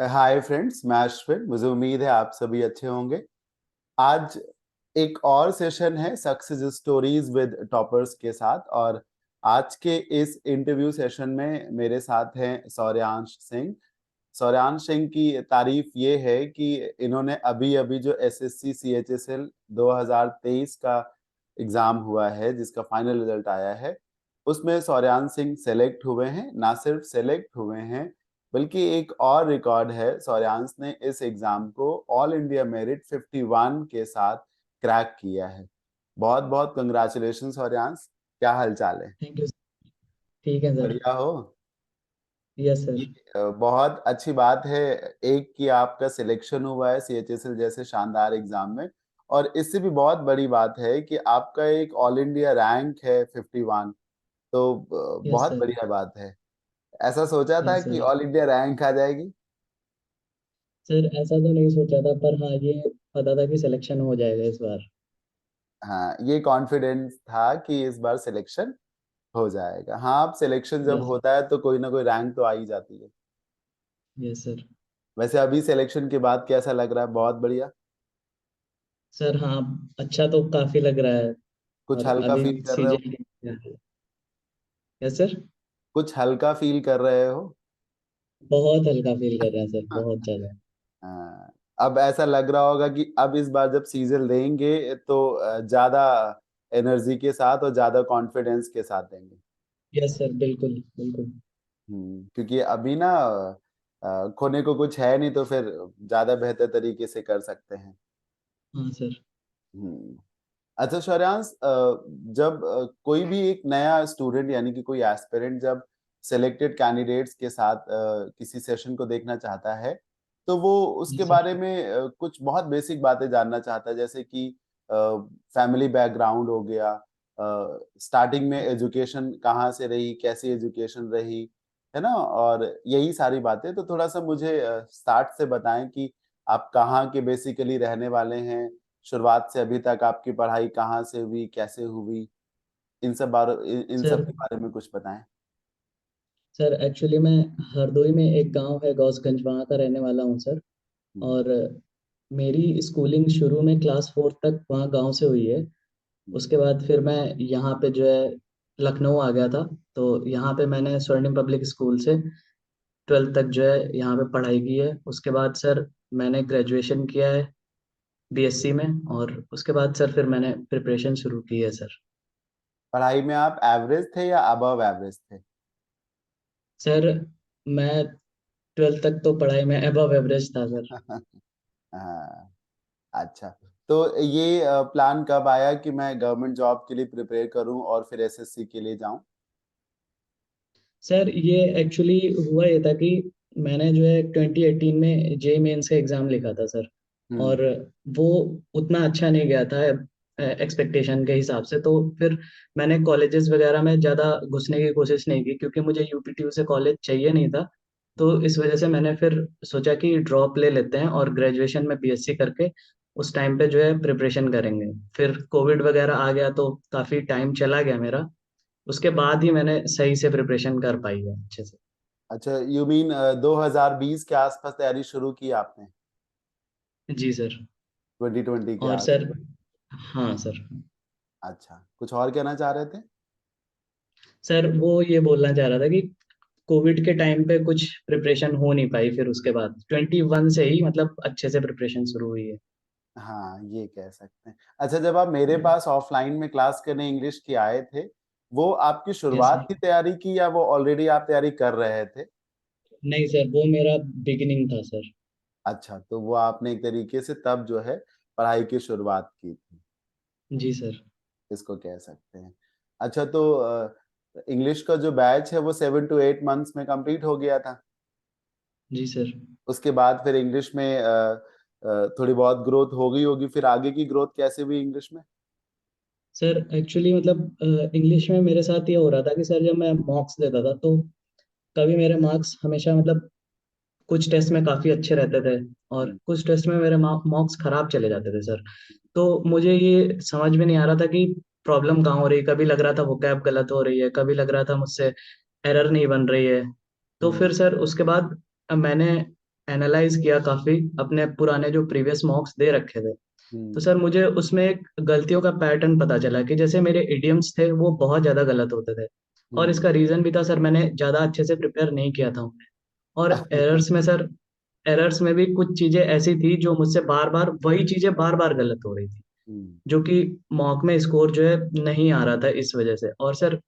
Hi friends, मैं अश्विन। मुझे उम्मीद है आप सभी अच्छे होंगे। आज एक और सेशन है सक्सेस स्टोरीज विद टॉपर्स के साथ, और आज के इस इंटरव्यू सेशन में मेरे साथ हैं सौर्यांश सिंह। सौर्यांश सिंह की तारीफ ये है कि इन्होंने अभी-अभी जो एसएससी सीएचएसएल 2023 का एग्जाम हुआ है, जिसका फाइनल रिजल्ट आया है, उसमें सौर्यांश सिंह सेलेक्ट हुए हैं। ना सिर्फ सेलेक्ट हुए हैं, बल्कि एक और रिकॉर्ड है, सौर्यांश ने इस एग्जाम को ऑल इंडिया मेरिट 51 के साथ क्रैक किया है। बहुत-बहुत कांग्रेचुलेशन सौर्यांश। क्या हालचाल है? Thank you. ठीक है सर। बढ़िया हो? यस ये सर। बहुत अच्छी बात है, एक कि आपका सिलेक्शन हुआ है सीएचएसएल जैसे शानदार एग्जाम में, और इससे भी बहुत बड़ी बात है कि आपका एक ऑल इंडिया रैंक है 51। तो यस बहुत सर। बढ़िया बात है। ऐसा सोचा था यस कि सर। ऑल इंडिया रैंक आ जाएगी? सर ऐसा तो नहीं सोचा था, पर हाँ ये पता था कि सिलेक्शन हो जाएगा इस बार। हाँ, ये कॉन्फिडेंस था कि इस बार सिलेक्शन हो जाएगा। हाँ, अब सिलेक्शन जब यस। होता है तो कोई ना कोई रैंक तो आ ही जाती है। Yes sir. वैसे अभी सिलेक्शन के बाद कैसा लग रहा है? बहुत बढ़िया। सर हाँ, अच्छा तो काफी लग रहा है। कुछ और हल्का अभी फील कर रहे हो? सीजे। Yes sir. कुछ हल्का फील कर रहे हो? बहुत हल्का फील कर रहा है सर, बहुत ज्यादा। हाँ, अब ऐसा लग रहा होगा कि अब इस बार जब सीजन देंगे तो ज्यादा एनर्जी के साथ और ज्यादा कॉन्फिडेंस के साथ देंगे। यस सर, बिल्कुल बिल्कुल। क्योंकि अभी ना खोने को कुछ है नहीं, तो फिर ज्यादा बेहतर तरीके से कर सकते हैं। हाँ सर। हम्म। अच्छा शौर्यांश, जब कोई भी एक नया स्टूडेंट यानी कि कोई एस्पिरेंट जब सिलेक्टेड कैंडिडेट्स के साथ किसी सेशन को देखना चाहता है, तो वो जी उसके सर। बारे में कुछ बहुत बेसिक बातें जानना चाहता है, जैसे कि फैमिली बैकग्राउंड हो गया, स्टार्टिंग में एजुकेशन कहाँ से रही, कैसी एजुकेशन रही, है ना? और यही सारी बातें तो थोड़ा सा मुझे स्टार्ट से बताएं कि आप कहाँ के बेसिकली रहने वाले हैं, शुरुआत से अभी तक आपकी पढ़ाई कहाँ से हुई, कैसे हुई? इन सब सर के बारे में कुछ बताएँ। सर एक्चुअली मैं हरदोई में एक गांव है गौसगंज, वहाँ का रहने वाला हूँ सर। हुँ, और मेरी स्कूलिंग शुरू में क्लास 4 तक वहाँ गांव से हुई है। हुँ। उसके बाद फिर मैं यहाँ पे जो है लखनऊ आ गया था। तो यहाँ पे मैंने स्वर्णिम पब्लिक स्कूल से 12th तक जो है यहाँ पे पढ़ाई की है। उसके बाद सर मैंने ग्रेजुएशन किया है बीएससी में। और उसके बाद सर फिर मैंने प्रिपरेशन शुरू की है सर। पढ़ाई में आप एवरेज थे या अबव एवरेज थे? सर मैं 12th तक तो पढ़ाई में अबव एवरेज था सर। हाँ, अच्छा। तो ये प्लान कब आया कि मैं गवर्नमेंट जॉब के लिए प्रिपेयर करूँ और फिर एसएससी के लिए जाऊँ? सर ये एक्चुअली हुआ ये था कि मैंने जो है 2018 में जे मेंस का एग्ज़ाम लिखा था सर। हुँ, और वो उतना अच्छा नहीं गया था एक्सपेक्टेशन के हिसाब से। तो फिर मैंने कॉलेजेस वगैरह में ज़्यादा घुसने की कोशिश नहीं की, क्योंकि मुझे यूपीटीयू से कॉलेज चाहिए नहीं था। तो इस वजह से मैंने फिर सोचा कि ड्रॉप ले लेते हैं और ग्रेजुएशन में बीएससी करके उस टाइम पे जो है प्रिपरेशन करेंगे। फिर कोविड वगैरह आ गया तो काफ़ी टाइम चला गया मेरा। उसके बाद ही मैंने सही से प्रिपरेशन कर पाई है अच्छे से। अच्छा, यू मीन 2020 के आस-पास तैयारी शुरू की आपने? जी सर। 2020 के और आस। सर हाँ सर। अच्छा, कुछ और कहना चाह रहे थे? सर वो ये बोलना चाह रहा था कि कोविड के टाइम पे कुछ प्रिपरेशन हो नहीं पाई, फिर उसके बाद 21 से ही मतलब अच्छे से प्रिपरेशन शुरू हुई है। हाँ, ये कह सकते हैं। अच्छा, जब आप मेरे पास ऑफ़लाइन में क्लास करने इंग्लिश की आए थे, वो आपकी यस शुरुआत सर। की तैयारी की या वो ऑलरेडी आप तैयारी कर रहे थे? नहीं सर, वो मेरा बिगिनिंग था सर। अच्छा, तो वो आपने एक तरीके से तब जो है पढ़ाई की शुरुआत की थी, जी सर। इसको कह सकते हैं। अच्छा, तो इंग्लिश का जो बैच है वो 7 टू 8 मंथ्स में कंप्लीट हो गया था। जी सर। उसके बाद फिर इंग्लिश में थोड़ी बहुत ग्रोथ हो गई होगी, फिर आगे की ग्रोथ कैसे हुई इंग्लिश में? सर एक्चुअली मतलब इंग्लिश में मेरे साथ ये हो रहा था कि सर जब मैं मॉक्स देता था तो कभी मेरे मार्क्स हमेशा मतलब कुछ टेस्ट में काफ़ी अच्छे रहते थे और हुँ, कुछ टेस्ट में मेरे मार्क्स खराब चले जाते थे सर। तो मुझे ये समझ में नहीं आ रहा था कि प्रॉब्लम कहाँ हो रही है। कभी लग रहा था वोकैब गलत हो रही है, कभी लग रहा था मुझसे एरर नहीं बन रही है। तो हुँ, फिर सर उसके बाद मैंने एनालाइज किया काफी, अपने पुराने जो प्रीवियस मॉक्स दे रखे थे। तो हम्म। सर मुझे उसमें एक गलतियों का पैटर्न पता चला कि जैसे मेरे इडियम्स थे वो बहुत ज्यादा गलत होते थे। और हम्म। इसका रीजन भी था सर, मैंने ज्यादा अच्छे से प्रिपेयर नहीं किया था उन्हें। और एरर्स में सर, एरर्स में भी कुछ चीजें ऐसी थी जो मुझसे बार बार वही चीजें बार बार गलत हो रही थी, हम्म। जो कि मॉक में स्कोर जो है नहीं आ रहा था इस वजह से। और सर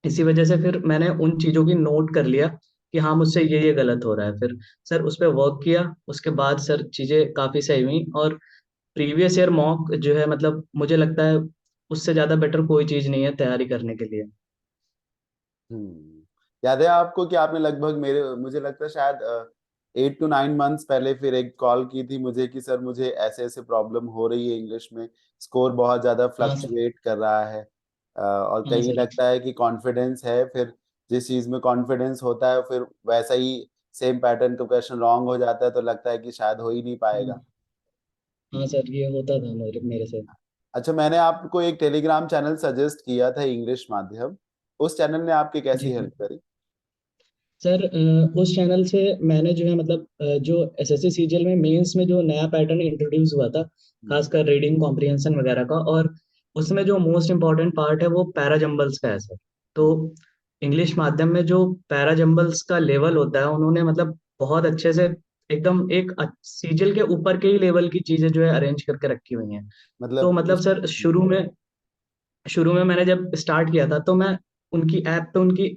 इसी वजह से फिर मैंने उन चीजों की नोट कर लिया कि हाँ मुझसे ये गलत हो रहा है। फिर सर उस पर वर्क किया, उसके बाद सर चीजें काफी सही हुई। और प्रीवियस ईयर मॉक जो है मतलब मुझे लगता है उससे ज्यादा बेटर कोई चीज नहीं है तैयारी करने के लिए। हम्म। याद है आपको कि आपने लगभग मेरे मुझे लगता है शायद 8 to 9 months पहले फिर एक कॉल की थी मुझे कि सर मुझे ऐसे ऐसे प्रॉब्लम हो रही है इंग्लिश में, स्कोर बहुत ज्यादा हाँ सर। फ्लक्चुएट कर रहा है। और हाँ कहीं सर। लगता है कि कॉन्फिडेंस है, फिर जिस चीज में कॉन्फिडेंस होता है फिर वैसा ही सेम पैटर्न का क्वेश्चन रॉन्ग हो जाता है, तो लगता है कि शायद हो ही नहीं पाएगा। हाँ। हाँ सर, ये होता था मेरे मेरे से। अच्छा, मैंने आपको एक टेलीग्राम चैनल सजेस्ट किया था, इंग्लिश माध्यम। उस चैनल ने आपकी कैसी जी हेल्प जी। करी? सर उस चैनल से मैंने जो है मतलब जो एसएससी सीजीएल में मेंस में जो नया पैटर्न इंट्रोड्यूस हुआ था, हम्म। खासकर रीडिंग कॉम्प्रिहेंशन वगैरह का, और उसमें जो मोस्ट इम्पॉर्टेंट पार्ट है वो पैराजम्बल्स का है सर। तो हम्म। इंग्लिश माध्यम में जो पैराजम्बल्स का लेवल होता है उन्होंने मतलब बहुत अच्छे से एकदम एक सीजीएल के ऊपर के ही लेवल की चीजें जो है अरेंज करके रखी हुई हैं। तो मतलब मतलब उस सर शुरू में मैंने जब स्टार्ट किया था तो मैं उनकी ऐप पे उनकी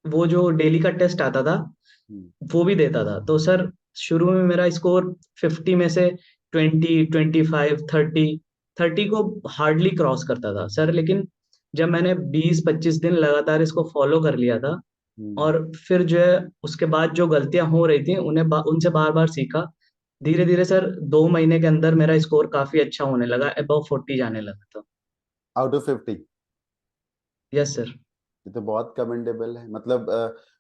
वो जो डेली का टेस्ट आता था हम्म। वो भी देता था। तो सर शुरू में मेरा स्कोर 50 में से 20, 25, 30 को हार्डली क्रॉस करता था सर। लेकिन जब मैंने 20-25 दिन लगातार इसको फॉलो कर लिया था, हम्म। और फिर जो है उसके बाद जो गलतियां हो रही थी उनसे बार बार सीखा, धीरे धीरे सर 2 महीने के अंदर मेरा स्कोर काफी अच्छा होने लगा, अबव 40 जाने लगा था। Out of 50? Yes sir. ये तो बहुत कमेंडेबल है। मतलब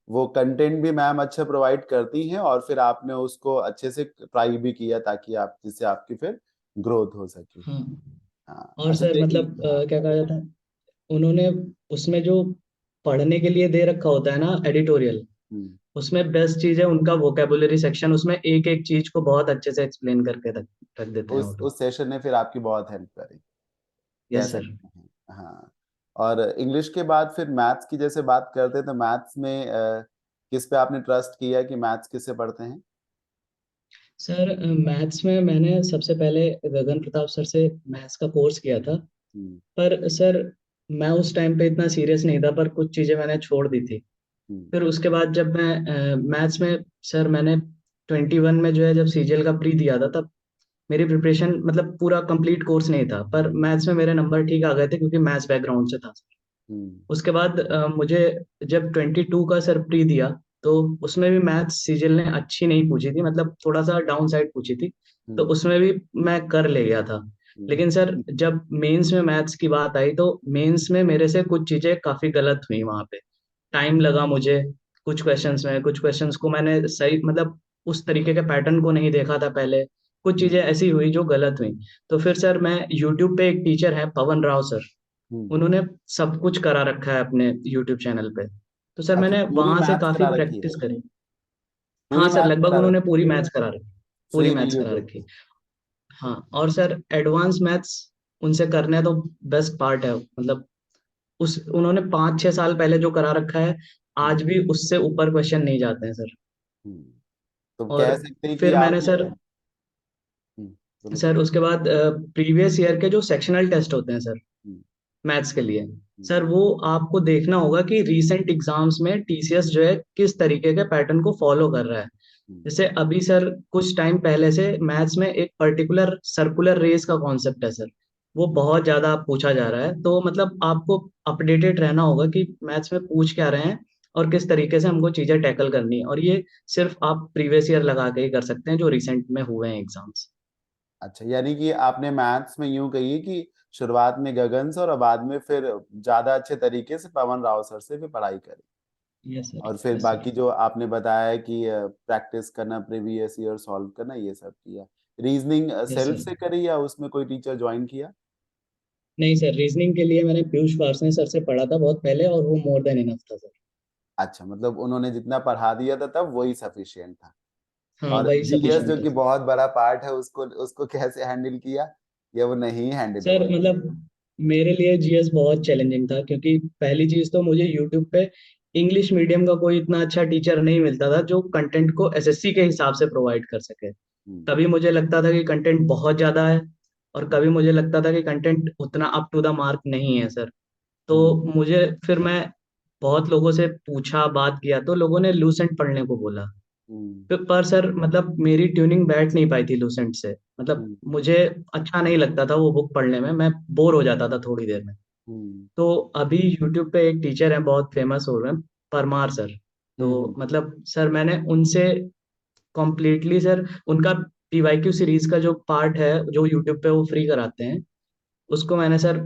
वो कंटेंट भी मैम अच्छा प्रोवाइड करती हैं और फिर आपने उसको अच्छे से ट्राई भी किया ताकि आप जिससे आपकी फिर ग्रोथ हो सके। हाँ। हाँ, और अच्छा सर देखिए। मतलब हाँ। क्या कहा जाता है, उन्होंने उसमें जो पढ़ने के लिए दे रखा होता है ना एडिटोरियल, हम्म। उसमें बेस्ट चीज है उनका वोकेबुलरी सेक्शन। उसमें एक एक चीज को बहुत अच्छे से एक्सप्लेन करके रख रख देते हैं वो लोग। उस सेशन ने फिर आपकी बहुत हेल्प करी, कह यस सर। सकते हैं। हाँ। और इंग्लिश के बाद फिर मैथ्स की जैसे बात करते हैं, तो मैथ्स में किस पे आपने ट्रस्ट किया कि मैथ्स किससे पढ़ते हैं? सर मैथ्स में मैंने सबसे पहले गगन प्रताप सर से मैथ्स का कोर्स किया था। हम्म। पर सर मैं उस टाइम पे इतना सीरियस नहीं था, पर कुछ चीजें मैंने छोड़ दी थी। हम्म। फिर उसके बाद जब मैं मैथ्स में सर मैंने 21 में जो है जब सीजीएल का प्री दिया था, तब मेरी प्रिपरेशन मतलब पूरा कंप्लीट कोर्स नहीं था, पर मैथ्स में मेरे नंबर ठीक आ गए थे क्योंकि मैथ्स बैकग्राउंड से था। हम्म। उसके बाद मुझे जब 22 का सर प्री दिया, तो उसमें भी मैथ्स सीजीएल ने अच्छी नहीं पूछी थी, मतलब थोड़ा सा डाउन साइड पूछी थी। तो हम्म। उसमें भी मैं कर ले गया था। हम्म। लेकिन सर जब मेंस में मैथ्स की बात आई तो मेंस में मेरे से कुछ चीजें काफी गलत हुई वहां पे। टाइम लगा मुझे कुछ क्वेश्चंस में, कुछ क्वेश्चंस को मैंने सही मतलब उस तरीके के पैटर्न को नहीं देखा था पहले। कुछ चीजें हम्म। ऐसी हुई जो गलत हुई। तो फिर सर मैं यूट्यूब पे एक टीचर है पवन राव सर, हम्म। उन्होंने सब कुछ करा रखा है अपने यूट्यूब चैनल पे। तो सर अच्छा, मैंने पूरी वहां से मैथ्स काफी करा रखी है? प्रैक्टिस करी। हाँ पूरी सर, मैथ्स लगभग करा उन्होंने रखी पूरी मैथ्स करा रखी, पूरी फ्री में मैथ्स करा यूट्यूब पे? रखी। हाँ, और सर एडवांस मैथ्स उनसे करने तो बेस्ट पार्ट है मतलब। उस उन्होंने 5-6 साल पहले जो करा रखा है, हम्म। आज भी उससे ऊपर क्वेश्चन नहीं जाते हैं सर। हम्म। तो और कह सकते हैं कि फिर मैंने आप सर बोलो सर बोलो। उसके बाद प्रीवियस ईयर के जो सेक्शनल टेस्ट होते हैं सर हम्म। मैथ्स के लिए, हम्म। सर वो आपको देखना होगा कि रीसेंट एग्जाम्स में टीसीएस जो है किस तरीके के पैटर्न को फॉलो कर रहा है। हम्म। जैसे अभी सर कुछ टाइम पहले से मैथ्स में एक पर्टिकुलर सर्कुलर रेस का कॉन्सेप्ट है सर, वो बहुत ज्यादा पूछा जा रहा है। तो मतलब आपको अपडेटेड रहना होगा कि मैथ्स में पूछ क्या रहे हैं और किस तरीके से हमको चीजें टैकल करनी है। और ये सिर्फ आप प्रीवियस ईयर लगा के ही कर सकते हैं जो रिसेंट में हुए हैं एग्जाम्स। अच्छा, यानी कि आपने मैथ्स में यूं कहिए कि शुरुआत में गगन से और बाद में फिर ज्यादा अच्छे तरीके से पवन राव सर से भी पढ़ाई करी, यस सर। और फिर यस सर। बाकी जो आपने बताया है कि प्रैक्टिस करना, प्रीवियस ईयर सॉल्व करना, ये सब किया। Reasoning yes self sir. से करी या उसमें कोई टीचर ज्वाइन किया? नहीं सर, रीजनिंग के लिए मैंने पीयूष पारसने सर से पढ़ा था बहुत पहले, और वो मोर देन इनफ था सर। अच्छा, मतलब उन्होंने जितना पढ़ा दिया था तब वही सफिशियंट था। हाँ और वही जीएस जो सफिशिएंट है कि सर। बहुत बड़ा पार्ट है, उसको उसको कैसे हैंडल किया, या वो नहीं हैंडल सर हुआ? मतलब मेरे लिए जीएस बहुत चैलेंजिंग था, क्योंकि पहली चीज तो मुझे यूट्यूब पे इंग्लिश मीडियम का कोई इतना अच्छा टीचर नहीं मिलता था जो कंटेंट को एसएससी के हिसाब से प्रोवाइड कर सके। हम्म। कभी मुझे लगता था कि कंटेंट बहुत ज्यादा है, और कभी मुझे लगता था कि कंटेंट उतना अप टू द मार्क नहीं है सर। तो हम्म। मुझे फिर मैं बहुत लोगों से पूछा, बात किया, तो लोगों ने लूसेंट पढ़ने को बोला। हम्म। पर सर मतलब मेरी ट्यूनिंग बैठ नहीं पाई थी लूसेंट से। मतलब हम्म। मुझे अच्छा नहीं लगता था वो बुक पढ़ने में, मैं बोर हो जाता था थोड़ी देर में। हम्म। तो अभी यूट्यूब पे एक टीचर है, बहुत फेमस हो रहे हैं, परमार सर। तो हम्म। मतलब सर मैंने उनसे कॉम्प्लीटली सर उनका पीवाईक्यू सीरीज का जो पार्ट है जो यूट्यूब पे वो फ्री कराते हैं, उसको मैंने सर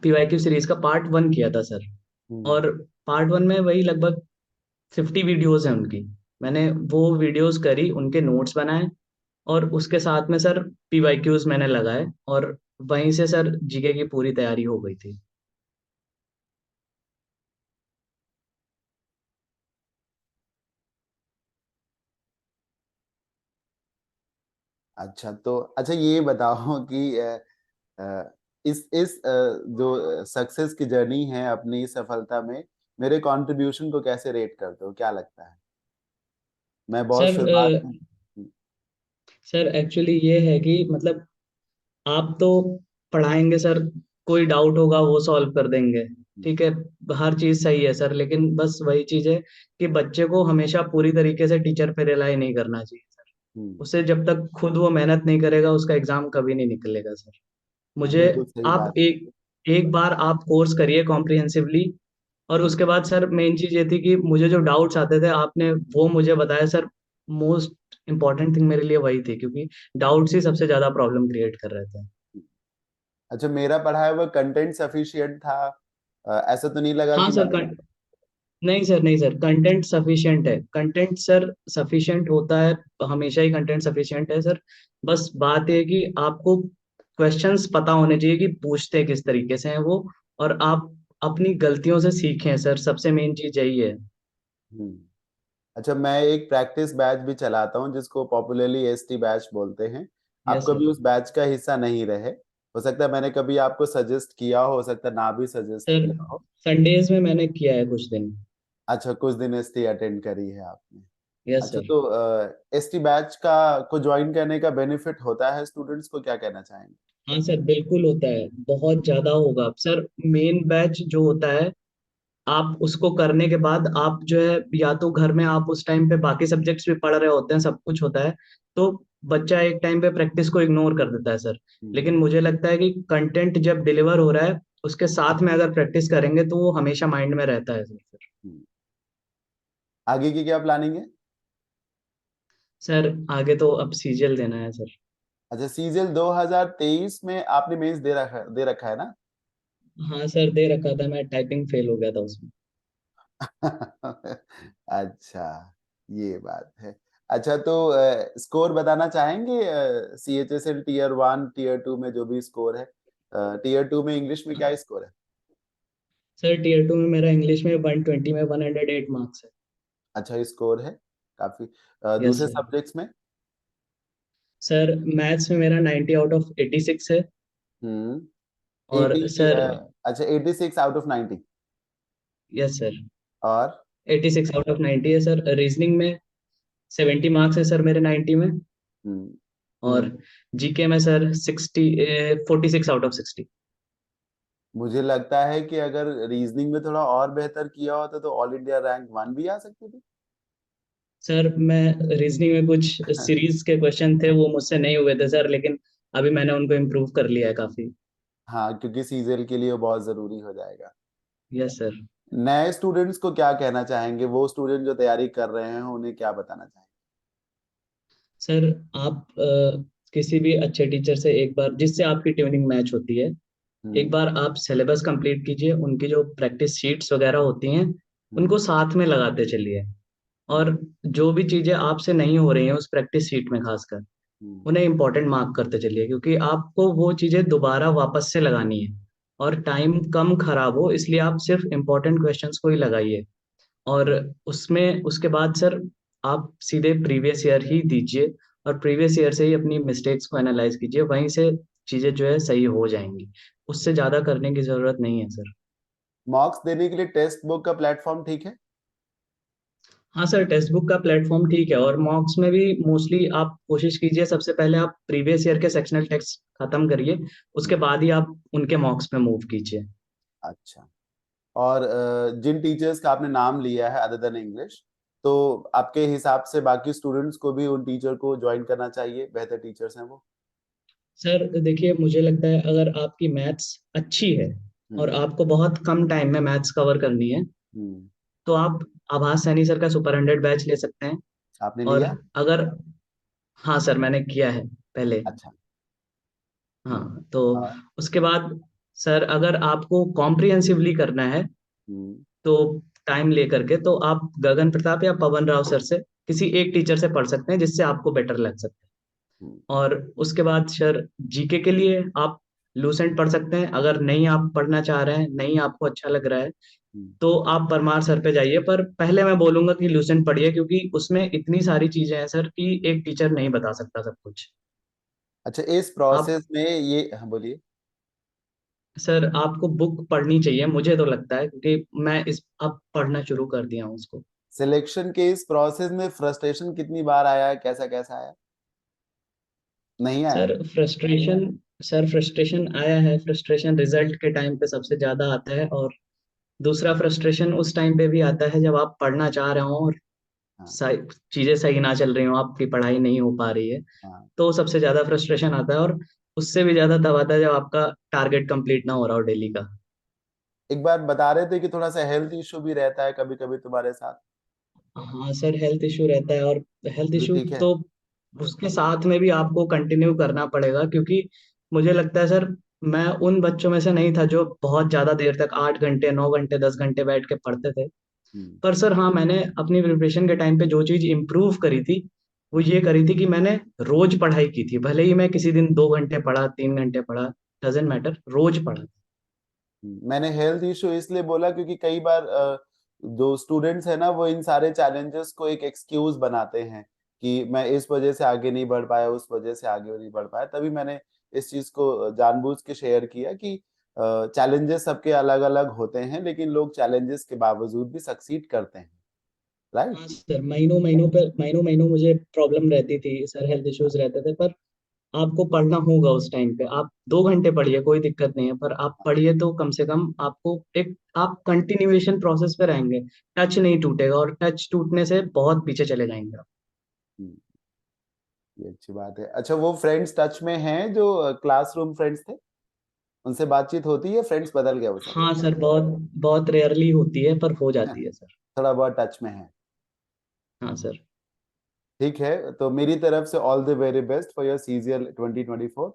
पीवाईक्यू सीरीज का पार्ट 1 किया था सर। हम्म। और पार्ट 1 में वही लगभग 50 वीडियोस हैं उनकी। मैंने वो वीडियोस करी, उनके नोट्स बनाए, और उसके साथ में सर पीवाईक्यूज मैंने लगाए, और वहीं से सर जीके की पूरी तैयारी हो गई थी। अच्छा, तो अच्छा ये बताओ कि जो सक्सेस की जर्नी है अपनी सफलता में, मेरे कंट्रीब्यूशन को कैसे रेट करते हो, क्या लगता है? मैं बहुत सर शुरुआत में। सर एक्चुअली ये है कि मतलब आप तो पढ़ाएंगे सर, कोई डाउट होगा वो सॉल्व कर देंगे, ठीक है, हर चीज सही है सर, लेकिन बस वही चीज है कि बच्चे को हमेशा पूरी तरीके से टीचर पे रिलाई नहीं करना चाहिए सर। हम्म। उसे जब तक खुद वो मेहनत नहीं करेगा उसका एग्जाम कभी नहीं निकलेगा सर। मुझे बिल्कुल सही आप बात। एक एक बार आप कोर्स करिए कॉम्प्रिहेंसिवली, और उसके बाद सर मेन चीज ये थी कि मुझे जो डाउट्स आते थे आपने वो मुझे बताया सर। मोस्ट इम्पॉर्टेंट थिंग मेरे लिए वही थी, क्योंकि डाउट्स ही सबसे ज्यादा प्रॉब्लम क्रिएट कर रहे थे। अच्छा, मेरा पढ़ाया हुआ कंटेंट सफिशिएंट था? ऐसा तो नहीं लगा हाँ कि सर, मैंने। नहीं सर, नहीं सर, कंटेंट सफिशिएंट है, कंटेंट सर सफिशिएंट होता है, हमेशा ही कंटेंट सफिशिएंट है सर। बस बात ये है कि आपको क्वेश्चंस पता होने चाहिए कि पूछते किस तरीके से हैं वो, और आप अपनी गलतियों से सीखें सर, सबसे मेन चीज यही है। हम्म। अच्छा, मैं एक प्रैक्टिस बैच भी चलाता हूँ जिसको पॉपुलरली एसटी बैच बोलते हैं। आप यस कभी सर। उस बैच का हिस्सा नहीं रहे, हो सकता है मैंने कभी आपको सजेस्ट किया हो सकता है ना भी सजेस्ट सर किया हो। संडेज में मैंने किया है कुछ दिन। अच्छा, कुछ दिन एसटी अटेंड करी है आपने। यस अच्छा, सर। तो एसटी बैच का को ज्वाइन करने का बेनिफिट होता है स्टूडेंट्स को, क्या कहना चाहेंगे? हाँ सर बिल्कुल होता है, बहुत ज्यादा होगा सर। मेन बैच जो होता है, आप उसको करने के बाद आप जो है या तो घर में आप उस टाइम पे बाकी सब्जेक्ट्स भी पढ़ रहे होते हैं, सब कुछ होता है, तो बच्चा एक टाइम पे प्रैक्टिस को इग्नोर कर देता है सर। हम्म। लेकिन मुझे लगता है कि कंटेंट जब डिलीवर हो रहा है उसके साथ में अगर प्रैक्टिस करेंगे तो वो हमेशा माइंड में रहता है सर। हम्म। आगे की क्या प्लानिंग है? सर आगे तो अब सीजीएल देना है सर। अच्छा, सीजीएल 2023 में आपने मेंस दे रखा है ना? हाँ सर दे रखा था, मैं टाइपिंग फेल हो गया था उसमें। अच्छा, ये बात है। अच्छा, तो स्कोर बताना चाहेंगे, सीएचएसएल टीयर 1 टीयर 2 में जो भी स्कोर है, टीयर 2 में इंग्लिश में क्या स्कोर है? सर टीयर 2 में मेरा इंग्लिश में 120 में 108 मार्क्स है। अच्छा स्कोर है काफी। यस दूसरे सर। सब्जेक्ट्स में? सर मैथ्स में मेरा 90 आउट ऑफ 86 है। हम्म। और 80। सर अच्छा, 86 आउट ऑफ 90। यस सर, और 86 आउट ऑफ 90 है सर। रीजनिंग में 70 मार्क्स है सर मेरे 90 में। हम्म। और हम्म। जीके में सर 46 आउट ऑफ 60। मुझे लगता है कि अगर रीजनिंग में थोड़ा और बेहतर किया होता तो ऑल इंडिया रैंक 1 भी आ सकती थी। सर मैं रीजनिंग में कुछ सीरीज के क्वेश्चन थे वो मुझसे नहीं हुए थे सर, लेकिन अभी मैंने उनको इम्प्रूव कर लिया है काफी। हाँ, क्योंकि सीजीएल के लिए वो बहुत जरूरी हो जाएगा। Yes sir. नए स्टूडेंट्स को क्या कहना चाहेंगे, वो स्टूडेंट जो तैयारी कर रहे हैं उन्हें क्या बताना चाहेंगे? सर आप किसी भी अच्छे टीचर से एक बार, जिससे आपकी ट्यूनिंग मैच होती है, एक हम्म। बार आप सिलेबस कंप्लीट कीजिए, उनकी जो प्रैक्टिस शीट्स वगैरह होती हैं हम्म। उनको साथ में लगाते चलिए। हम्म। और जो भी चीजें आपसे नहीं हो रही हैं उस प्रैक्टिस शीट में खासकर, हम्म। उन्हें इंपॉर्टेंट मार्क करते चलिए, क्योंकि आपको वो चीजें दोबारा वापस से लगानी है, और टाइम कम खराब हो इसलिए आप सिर्फ इंपॉर्टेंट क्वेश्चंस को ही लगाइए। और उसमें उसके बाद सर आप सीधे प्रीवियस ईयर ही दीजिए और प्रीवियस ईयर से ही अपनी मिस्टेक्स को एनालाइज कीजिए, वहीं से चीजें जो है सही हो जाएंगी। उससे ज्यादा करने की जरूरत नहीं है सर। मॉक्स देने के लिए टेक्स्ट बुक का प्लेटफॉर्म ठीक है? हाँ सर, टेक्स्ट बुक का प्लेटफॉर्म ठीक है, और मॉक्स में भी मोस्टली आप कोशिश कीजिए सबसे पहले आप प्रीवियस ईयर के सेक्शनल टेक्स्ट खत्म करिए, उसके हम्म, बाद ही आप उनके मॉक्स में मूव कीजिए। अच्छा। और जिन टीचर्स का आपने नाम लिया है अदर देन इंग्लिश, तो आपके हिसाब से बाकी स्टूडेंट्स को भी उन टीचर को ज्वाइन करना चाहिए, बेहतर टीचर्स हैं वो? सर देखिए, मुझे लगता है अगर आपकी मैथ्स अच्छी है और हम्म। आपको बहुत कम टाइम में मैथ्स कवर करनी है, हम्म। तो आप आभास सैनी सर का सुपर 100 बैच ले सकते हैं। आपने और लिया? अगर, हाँ सर मैंने किया है पहले। अच्छा। हम्म। हाँ तो हाँ। उसके बाद सर अगर आपको कॉम्प्रिहेंसिवली करना है, हम्म। तो टाइम लेकर के, तो आप गगन प्रताप या पवन राव सर से किसी एक टीचर से पढ़ सकते हैं जिससे आपको बेटर लग सकता है। हम्म। और उसके बाद सर जीके के लिए आप लूसेंट पढ़ सकते हैं। अगर नहीं आप पढ़ना चाह रहे हैं, नहीं आपको अच्छा लग रहा है, हम्म। तो आप परमार सर पे जाइए। पर पहले मैं बोलूंगा कि लूसेंट पढ़िए, क्योंकि उसमें इतनी सारी चीजें हैं सर कि एक टीचर नहीं बता सकता सब कुछ। अच्छा, इस आप, प्रोसेस में ये, हाँ बोलिए। सर आपको बुक पढ़नी चाहिए मुझे तो लगता है, क्योंकि मैं इस अब पढ़ना शुरू कर दिया हूँ उसको। सिलेक्शन के इस प्रोसेस में फ्रस्ट्रेशन कितनी बार आया है, कैसा कैसा आया? नहीं आया? सर फ्रस्ट्रेशन, सर फ्रस्ट्रेशन आया है। फ्रस्ट्रेशन रिजल्ट के टाइम पे सबसे ज्यादा आता है, और दूसरा फ्रस्ट्रेशन उस टाइम पे भी आता है जब आप पढ़ना चाह रहे हो और हाँ। चीजें सही ना चल रही हो, आपकी पढ़ाई नहीं हो पा रही है, हाँ। तो सबसे ज्यादा फ्रस्ट्रेशन आता है। और उससे भी ज्यादा तब आता है जब आपका टारगेट कंप्लीट ना हो रहा हो डेली का। एक बार बता रहे थे कि थोड़ा सा हेल्थ इशू भी रहता है कभी कभी तुम्हारे साथ। हाँ सर, हेल्थ इशू रहता है, और हेल्थ अभी इशू ठीक है? तो उसके साथ में भी आपको कंटिन्यू करना पड़ेगा, क्योंकि मुझे लगता है सर, मैं उन बच्चों में से नहीं था जो बहुत ज्यादा देर तक 8 घंटे 9 घंटे 10 घंटे बैठ के पढ़ते थे। हम्म। पर सर हाँ, मैंने अपनी प्रिपरेशन के टाइम पे जो चीज इम्प्रूव करी थी, वो ये करी थी कि मैंने रोज पढ़ाई की थी। भले ही मैं किसी दिन 2 घंटे पढ़ा, 3 घंटे पढ़ा, डजेंट मैटर, रोज पढ़ा। मैंने हेल्थ इशू इसलिए बोला क्योंकि कई बार जो स्टूडेंट्स है ना वो इन सारे चैलेंजेस को एक एक्सक्यूज बनाते हैं कि मैं इस वजह से आगे नहीं बढ़ पाया, उस वजह से आगे नहीं बढ़ पाया। तभी मैंने इस चीज को जानबूझ के शेयर किया कि चैलेंजेस सबके अलग अलग होते हैं, लेकिन लोग चैलेंजेस के बावजूद भी सक्सीड करते हैं। राइट। हाँ सर, महीनों महीनों पे महीनों महीनों मुझे प्रॉब्लम रहती थी सर, हेल्थ इश्यूज रहते थे। पर आपको पढ़ना होगा उस टाइम पे। आप 2 घंटे पढ़िए, कोई दिक्कत नहीं है, पर आप पढ़िए तो कम से कम आपको एक, आप कंटिन्यूएशन प्रोसेस पे रहेंगे, टच नहीं टूटेगा, और टच टूटने से बहुत पीछे चले जाएंगे आप। ये अच्छी बात है। अच्छा, वो फ्रेंड्स टच में हैं जो क्लासरूम फ्रेंड्स थे? उनसे बातचीत होती है? फ्रेंड्स बदल गया वो सब? हाँ सर, बहुत बहुत रेयरली होती है, पर हो जाती है सर। थोड़ा बहुत टच में है? हाँ सर। ठीक है, तो मेरी तरफ से all the very best for your CGL 2024।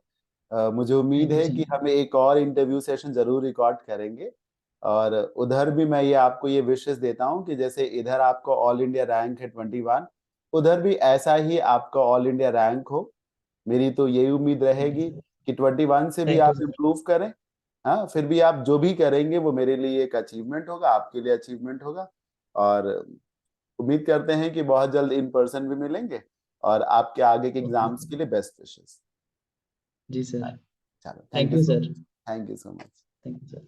मुझे उम्मीद थैंक यू है सर। कि हम एक और इंटरव्यू सेशन जरूर रिकॉर्ड करेंगे। और उधर भी मैं ये आपको ये विशेष देता हूँ कि जैसे इधर आपको ऑल इंडिया रैंक है 21, उधर भी ऐसा ही आपका ऑल इंडिया रैंक हो। मेरी तो यही उम्मीद थैंक यू रहेगी सर। कि 21 से भी थैंक यू आप सर। इम्प्रूव करें। हाँ, फिर भी आप जो भी करेंगे वो मेरे लिए एक अचीवमेंट होगा, आपके लिए अचीवमेंट होगा। और उम्मीद करते हैं कि बहुत जल्द इन पर्सन भी मिलेंगे। और आपके आगे के ओके एग्जाम्स सर। के लिए बेस्ट विशेस। जी सर। चलो, thank thank you you so sir. Much. Thank you so much. Thank you sir.